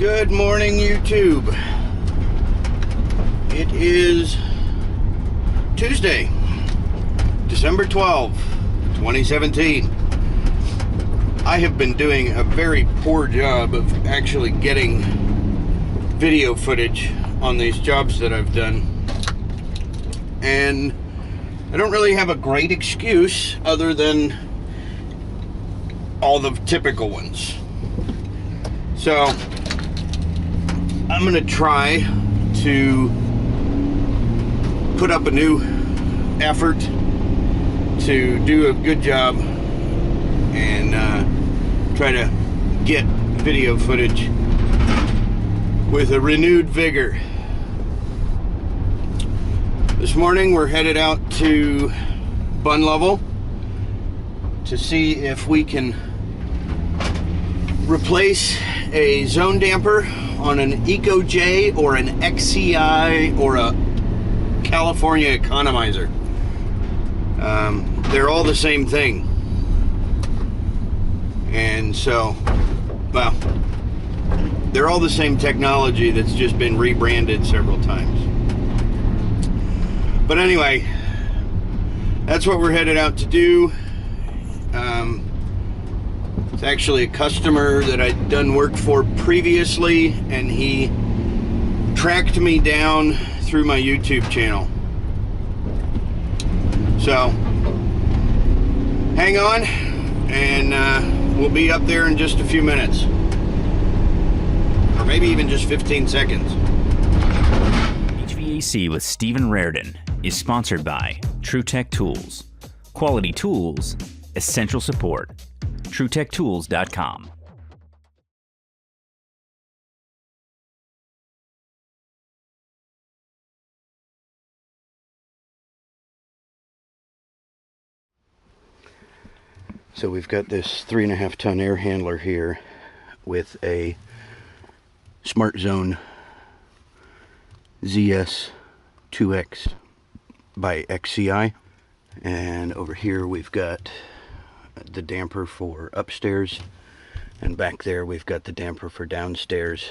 Good morning, YouTube. It is Tuesday, December 12th, 2017. I have been doing a very poor job of actually getting video footage on these jobs that I've done. And I don't really have a great excuse other than all the typical ones. So I'm going to try to put up a new effort to do a good job and try to get video footage with a renewed vigor. This morning we're headed out to Bun Level to see if we can replace a zone damper on an Eco-J or an XCI or a California economizer. They're all the same thing. And so, well, they're all the same technology that's just been rebranded several times. But anyway, that's what we're headed out to do. It's actually a customer that I'd done work for previously, and he tracked me down through my YouTube channel. So, hang on, and we'll be up there in just a few minutes. Or maybe even just 15 seconds. HVAC with Stephen Rardon is sponsored by TruTech Tools. Quality tools, essential support. TruTechTools.com. So we've got this 3.5 ton air handler here with a Smart Zone ZS2X by XCI, and over here we've got the damper for upstairs, and back there we've got the damper for downstairs.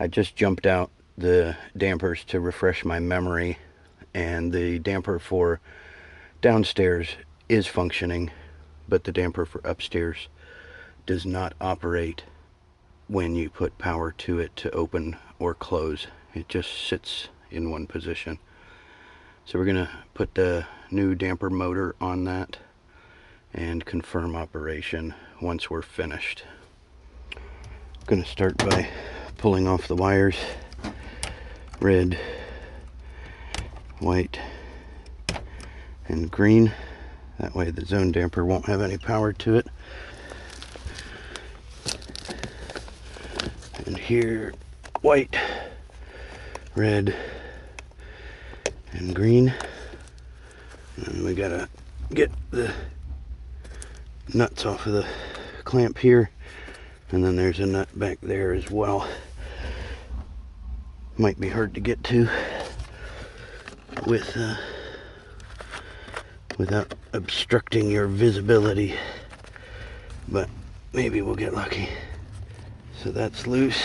I just jumped out the dampers to refresh my memory, and the damper for downstairs is functioning, but the damper for upstairs does not operate when you put power to it to open or close. It just sits in one position. So we're gonna put the new damper motor on that and confirm operation once we're finished. I'm gonna start by pulling off the wires, red, white, and green. That way the zone damper won't have any power to it. And here, white, red, and green. And we gotta get the nuts off of the clamp here, and then there's a nut back there as well. Might be hard to get to with without obstructing your visibility, but maybe we'll get lucky. So that's loose.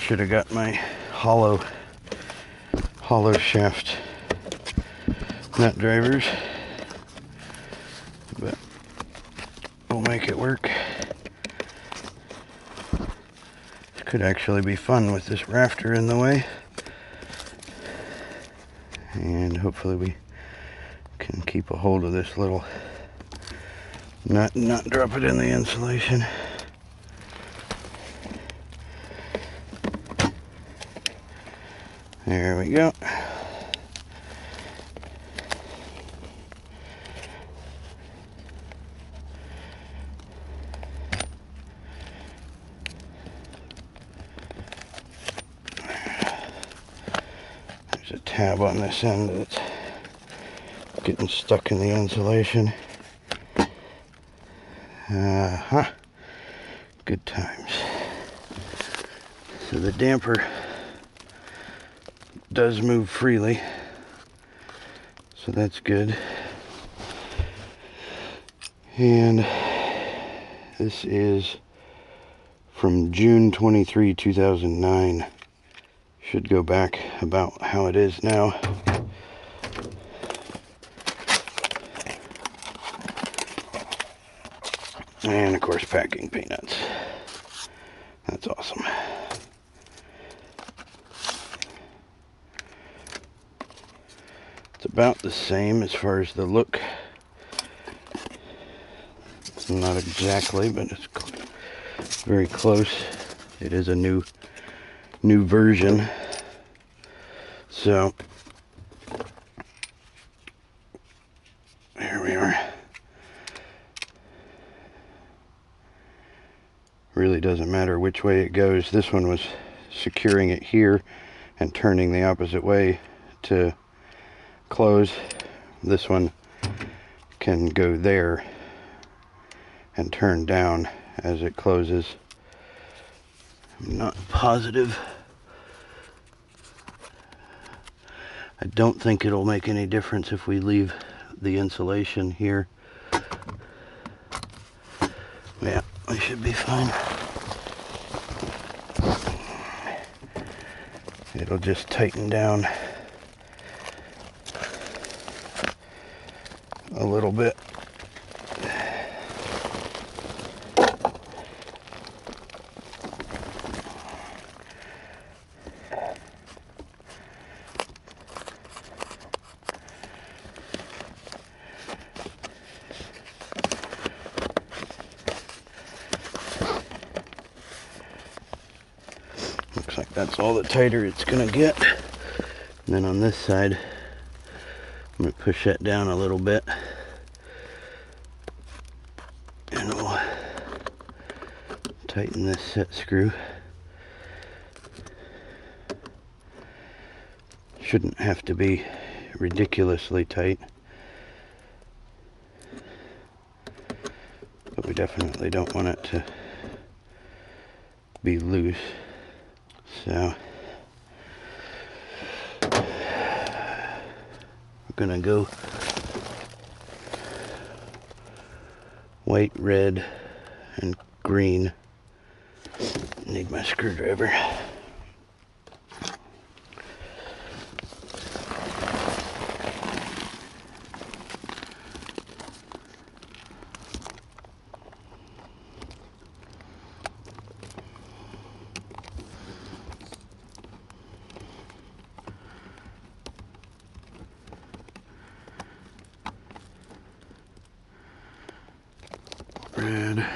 Should have got my hollow shaft nut drivers, but we'll make it work. This could actually be fun with this rafter in the way, and hopefully we can keep a hold of this little nut and not drop it in the insulation. There we go. There's a tab on this end that's getting stuck in the insulation. Good times. So the damper does move freely, so that's good. And this is from June 23, 2009. Should go back about how it is now. And of course, packing peanuts. That's awesome. It's about the same as far as the look. Not exactly, but it's very close. It is a new version. So here we are. Really doesn't matter which way it goes. This one was securing it here and turning the opposite way to close. This one can go there and turn down as it closes. I'm not positive. I don't think it'll make any difference if we leave the insulation here. Yeah, we should be fine. It'll just tighten down a little bit. Looks like that's all the tighter it's gonna get. And then on this side, I'm gonna push that down a little bit. And we'll tighten this set screw. Shouldn't have to be ridiculously tight, but we definitely don't want it to be loose. So we're gonna go white, red, and green. Need my screwdriver. Red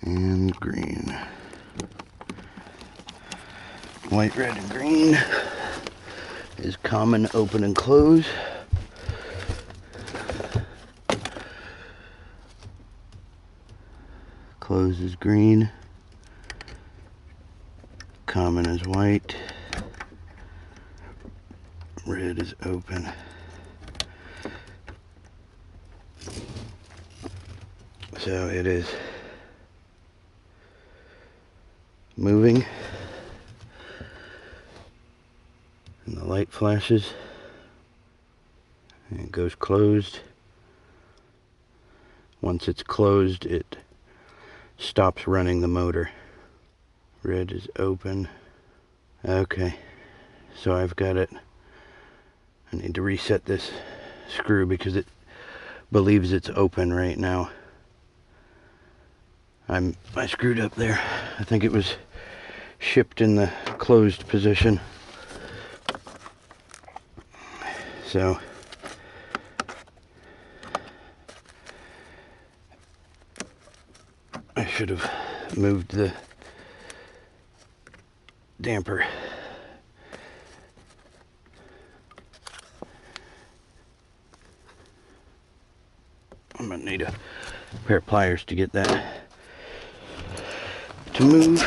and green. White, red, and green is common open and close. Close is green. Common is white. Red is open. So it is moving, and the light flashes, and it goes closed. Once it's closed, it stops running the motor. Red is open. Okay, so I've got it. I need to reset this screw because it believes it's open right now. I screwed up there. I think it was shipped in the closed position. So I should have moved the damper. I'm gonna need a pair of pliers to get that to move.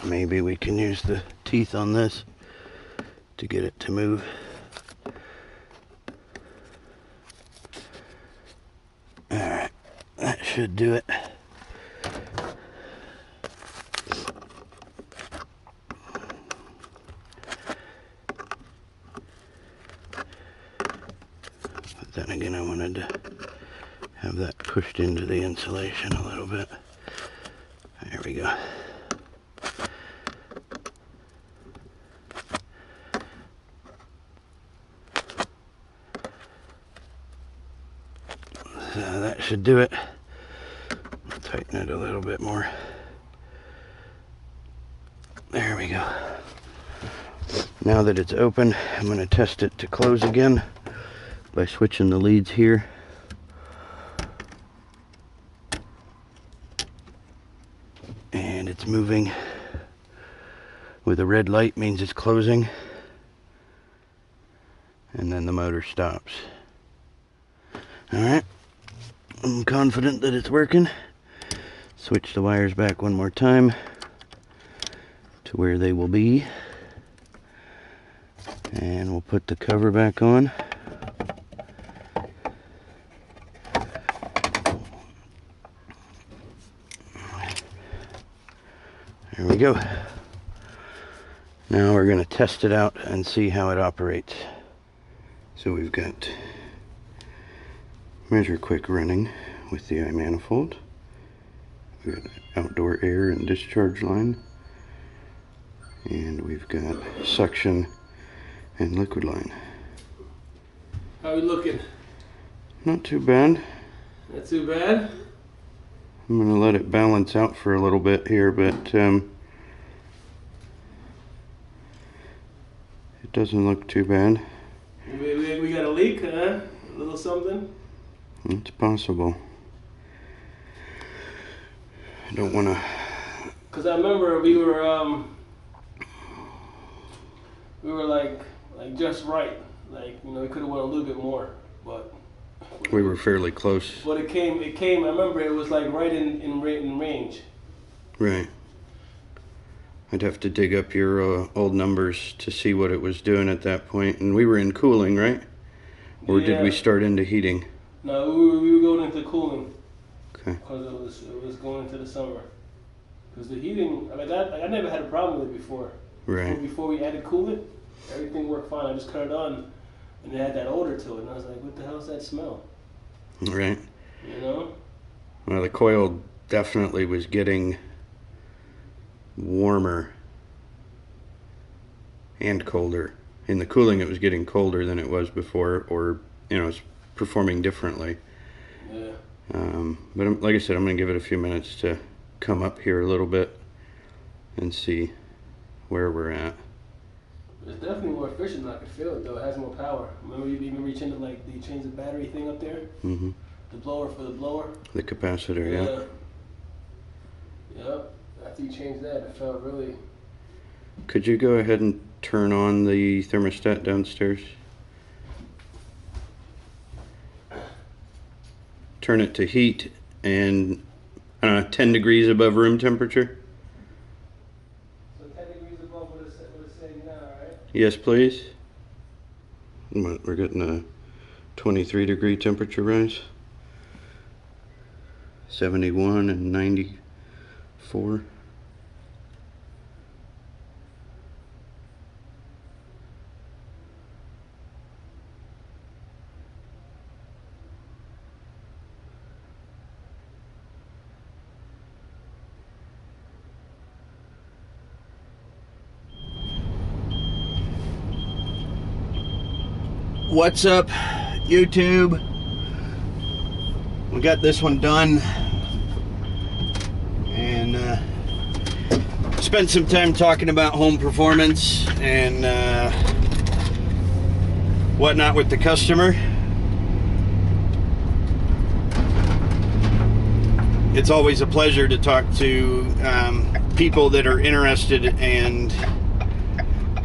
Maybe we can use the teeth on this to get it to move. should do it. But then again, I wanted to have that pushed into the insulation a little bit. There we go. So that should do it. I'll tighten it a little bit more. There we go. Now that it's open, I'm going to test it to close again by switching the leads here. And it's moving with a red light, means it's closing. And then the motor stops. Alright. I'm confident that it's working. Switch the wires back one more time to where they will be. And we'll put the cover back on. There we go. Now we're going to test it out and see how it operates. So we've got measure quick running with the eye manifold. We've got outdoor air and discharge line. And we've got suction and liquid line. How are we looking? Not too bad. Not too bad? I'm going to let it balance out for a little bit here, but it doesn't look too bad. We got a leak, huh? A little something? It's possible. I don't want to... Because I remember we were like just right. Like, you know, we could have went a little bit more, but... We were fairly close. But it came, I remember it was like right in range. Right. I'd have to dig up your old numbers to see what it was doing at that point. And we were in cooling, right? Or Yeah. did we start into heating? No, we were going into cooling. Okay. Because it was going into the summer. Because the heating, I mean, I never had a problem with it before. Right. Before we added coolant, everything worked fine. I just cut it on, and it had that odor to it. And I was like, what the hell is that smell? Right. You know? Well, the coil definitely was getting warmer and colder. In the cooling, it was getting colder than it was before, or, you know, it's performing differently. Yeah. But like I said, I'm going to give it a few minutes to come up here a little bit and see where we're at. It's definitely more efficient. I can feel it though. It has more power. Remember you even reach into like you change the battery thing up there? Mm-hmm. The blower for the blower? The capacitor, yeah. Yep. After you change that, it felt really... Could you go ahead and turn on the thermostat downstairs? Turn it to heat and 10 degrees above room temperature. So 10 degrees above what it's saying now, right? Yes, please. We're getting a 23-degree temperature rise. 71 and 94. What's up, YouTube? We got this one done and spent some time talking about home performance and whatnot with the customer. It's always a pleasure to talk to people that are interested and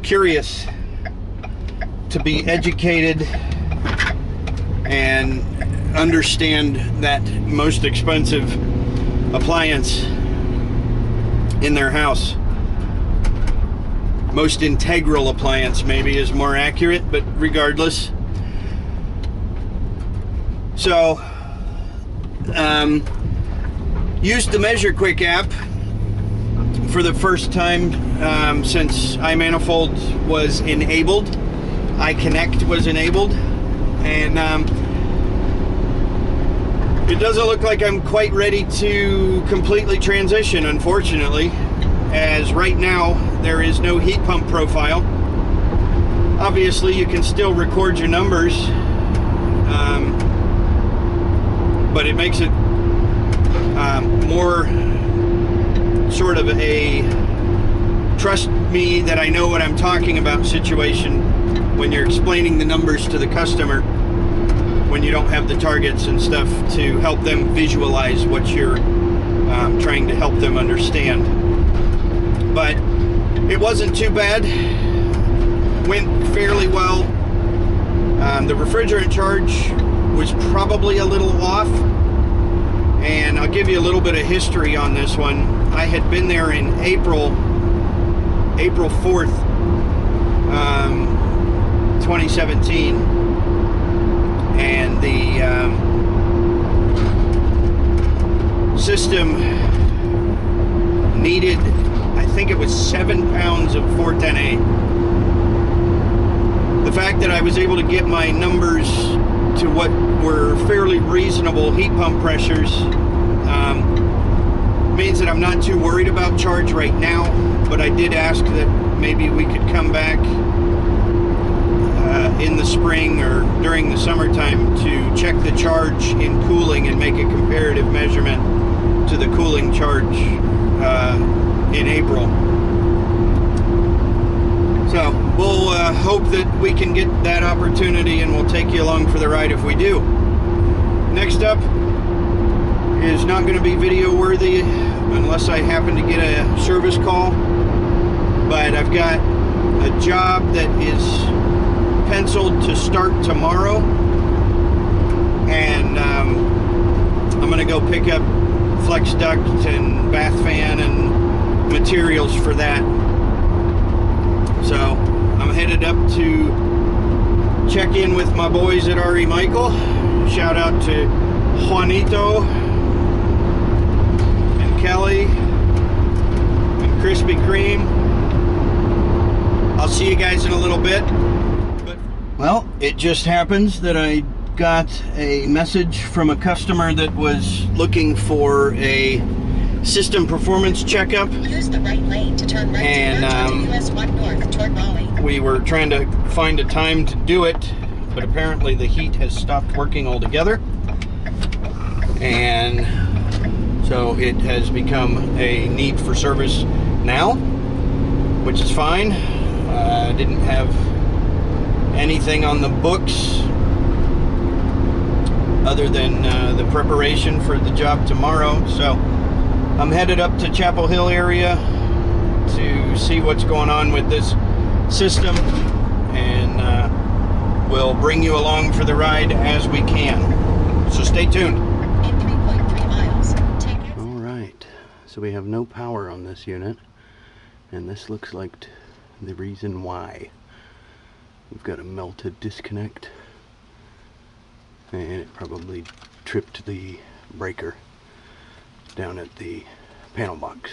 curious to be educated and understand that most expensive appliance in their house, most integral appliance maybe is more accurate, but regardless. So used the Measure Quick app for the first time since iManifold was enabled. iConnect was enabled, and it doesn't look like I'm quite ready to completely transition, unfortunately, as right now there is no heat pump profile. Obviously you can still record your numbers, but it makes it more sort of a trust me that I know what I'm talking about situation when you're explaining the numbers to the customer, when you don't have the targets and stuff to help them visualize what you're trying to help them understand. But it wasn't too bad, went fairly well. The refrigerant charge was probably a little off, and I'll give you a little bit of history on this one. I had been there in April 4th, 2017, and the system needed, I think it was 7 pounds of 410A. The fact that I was able to get my numbers to what were fairly reasonable heat pump pressures means that I'm not too worried about charge right now, but I did ask that maybe we could come back in the spring or during the summertime to check the charge in cooling and make a comparative measurement to the cooling charge in April. So we'll hope that we can get that opportunity, and we'll take you along for the ride if we do. Next up is not going to be video worthy unless I happen to get a service call, but I've got a job that is penciled to start tomorrow, and I'm going to go pick up flex duct and bath fan and materials for that. So I'm headed up to check in with my boys at R.E. Michael. Shout out to Juanito and Kelly and Krispy Kreme. I'll see you guys in a little bit. Well, it just happens that I got a message from a customer that was looking for a system performance checkup. Use the right lane to turn right and to US 1 north toward Raleigh. We were trying to find a time to do it, but apparently the heat has stopped working altogether, and so it has become a need for service now, which is fine. I didn't have anything on the books other than the preparation for the job tomorrow, so I'm headed up to Chapel Hill area to see what's going on with this system, and we'll bring you along for the ride as we can. So stay tuned. In 3.3 miles, take it. All right, so we have no power on this unit, and this looks like the reason why. We've got a melted disconnect, and it probably tripped the breaker down at the panel box.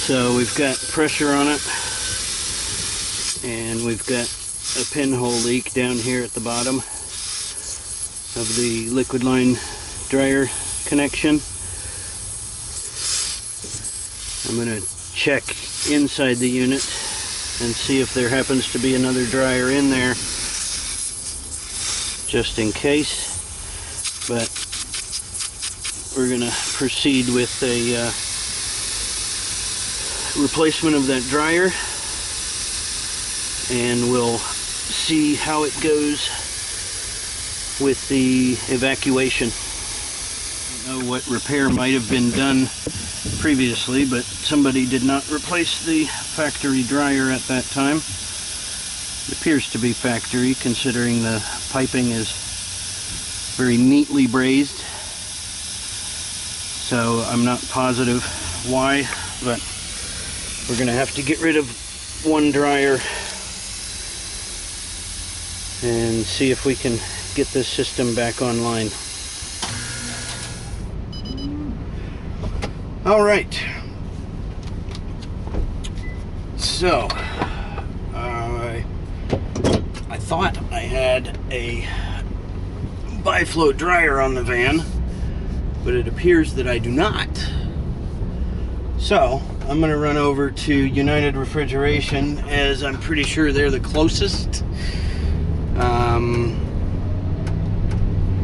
So we've got pressure on it, and we've got a pinhole leak down here at the bottom of the liquid line dryer connection. I'm going to check inside the unit and see if there happens to be another dryer in there, just in case. But we're going to proceed with a replacement of that dryer, and we'll see how it goes with the evacuation. I don't know what repair might have been done previously, but somebody did not replace the factory dryer at that time. It appears to be factory, considering the piping is very neatly brazed, so I'm not positive why, but we're going to have to get rid of one dryer and see if we can get this system back online. All right. So, I thought I had a biflow dryer on the van, but it appears that I do not. So, I'm going to run over to United Refrigeration, as I'm pretty sure they're the closest,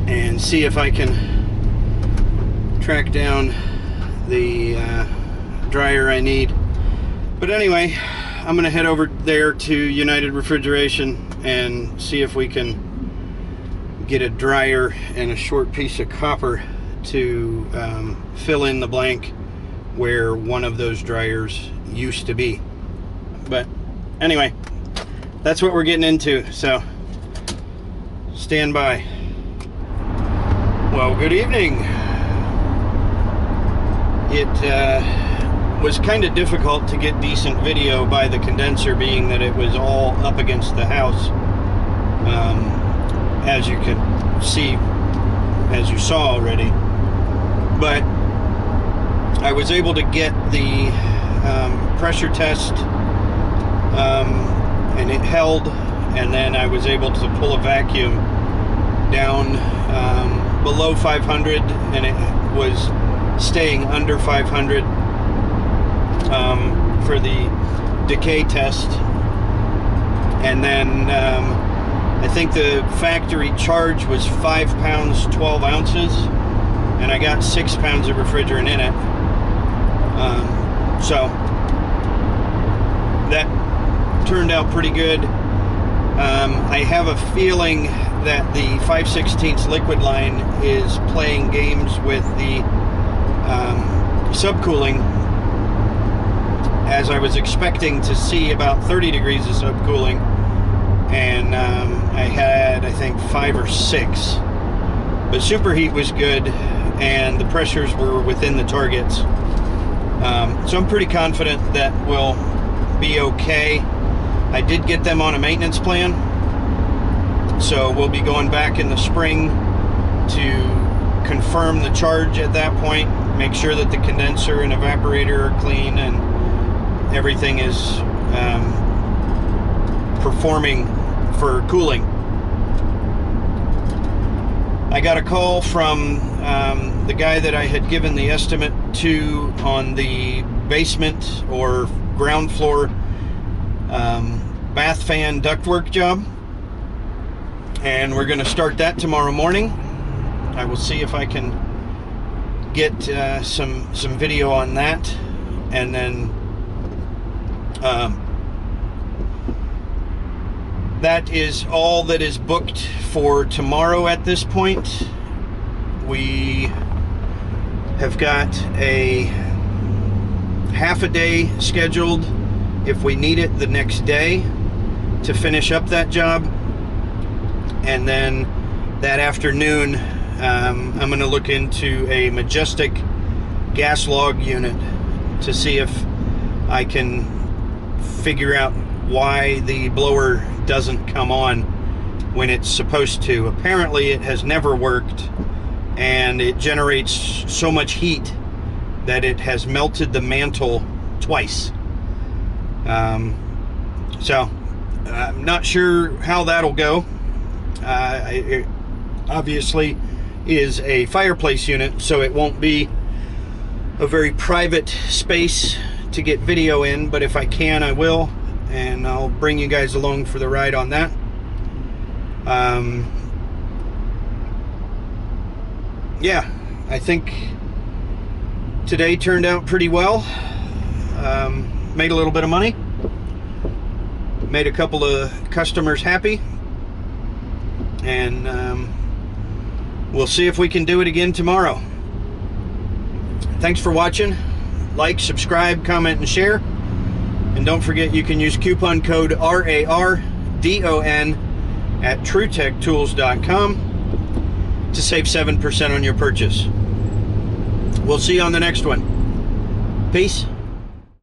and see if I can track down the dryer I need. But anyway, I'm going to head over there to United Refrigeration and see if we can get a dryer and a short piece of copper to fill in the blank where one of those dryers used to be. But anyway, that's what we're getting into, so stand by. Well, good evening. It was kind of difficult to get decent video by the condenser, being that it was all up against the house, as you could see, as you saw already. But I was able to get the pressure test, and it held, and then I was able to pull a vacuum down below 500, and it was staying under 500 for the decay test. And then I think the factory charge was 5 pounds 12 ounces, and I got 6 pounds of refrigerant in it. So that turned out pretty good. I have a feeling that the 5/16 liquid line is playing games with the subcooling, as I was expecting to see about 30 degrees of subcooling, and I had, I think, 5 or 6. But superheat was good, and the pressures were within the targets. So I'm pretty confident that we'll be okay. I did get them on a maintenance plan, so we'll be going back in the spring to confirm the charge at that point, make sure that the condenser and evaporator are clean and everything is performing for cooling. I got a call from the guy that I had given the estimate to on the basement or ground floor bath fan ductwork job, and we're going to start that tomorrow morning. I will see if I can get some video on that, and then that is all that is booked for tomorrow at this point. We have got a half a day scheduled if we need it the next day to finish up that job, and then that afternoon I'm going to look into a Majestic gas log unit to see if I can figure out why the blower doesn't come on when it's supposed to. Apparently it has never worked, and it generates so much heat that it has melted the mantle twice. So I'm not sure how that'll go. It obviously is a fireplace unit, so it won't be a very private space to get video in, but if I can, I will, and I'll bring you guys along for the ride on that. Yeah, I think today turned out pretty well. Made a little bit of money, made a couple of customers happy, and we'll see if we can do it again tomorrow. Thanks for watching. Like, subscribe, comment, and share. And don't forget, you can use coupon code RARDON at TrueTechTools.com to save 7% on your purchase. We'll see you on the next one. Peace.